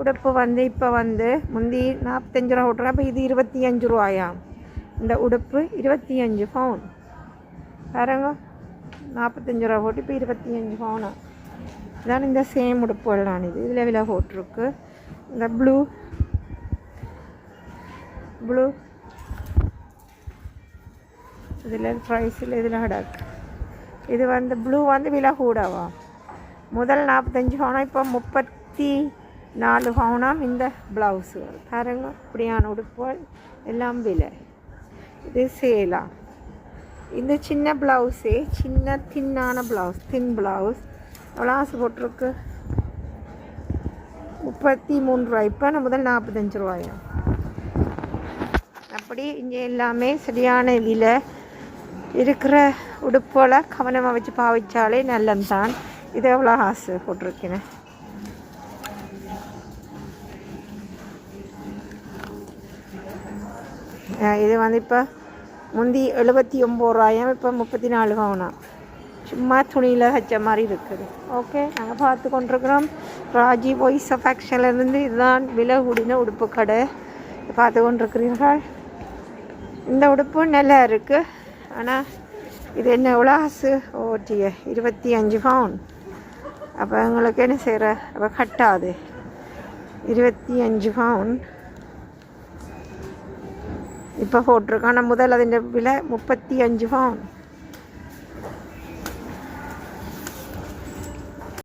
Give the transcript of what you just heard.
உடுப்பு வந்து இப்போ வந்து முந்தி 45 ரூபா போட்டுருக்கேன். இப்போ இது 25 ரூபாயாம். இந்த உடுப்பு 25 பவுன் பாருங்க. 45 ரூபா போட்டு இப்போ 25 பவுனா. இதான் இந்த சேம் உடுப்புகள்லாம் இதில் விலை போட்டிருக்கு. இந்த ப்ளூ இதில் ப்ரைஸில் இதில் கிடக்கு. இது வந்து ப்ளூ வந்து விலை கூடவா. முதல் 45 பவுனா இப்போ 34 பவுனாம். இந்த ப்ளவுஸுகள் பாருங்க. இப்படியான உடுப்புகள் எல்லாம் விலை. இது சேலாம். இந்த சின்ன ப்ளவுஸே சின்ன தின்னான ப்ளவுஸ், தின் ப்ளவுஸ் எவ்வளோ ஆசை போட்டிருக்கு 33 ரூபாய். இப்போ நான் முதல் 45 ரூபாயா. அப்படி இங்கே எல்லாமே சரியான விலை இருக்கிற உடுப்போல் கவனமாக வச்சு பாவிச்சாலே நல்லந்தான். இது எவ்வளோ ஆசை போட்டிருக்கேன். இது வந்து இப்போ முந்தி 79 ரூபாயும் இப்போ 34 பவுனா. சும்மா துணியில் வச்ச மாதிரி இருக்குது. ஓகே, நாங்கள் பார்த்து கொண்டிருக்கிறோம் ராஜி வாய்ஸ் ஆஃப் ஆக்ஷன்லேருந்து. இதுதான் விலை கூடின உடுப்பு கடை பார்த்து கொண்டிருக்கிறீர்கள். இந்த உடுப்பு நல்லா இருக்குது. ஆனால் இது என்ன எவ்வளோ ஆசு ஓட்டிய 25 பவுன். அப்போ எங்களுக்கு என்ன செய்கிற அப்போ கட்டாது 25 பவுன் இப்போ போட்டிருக்கோம். ஆனால் முதல் அதிൻ്റെ விலை 35 பவுன்.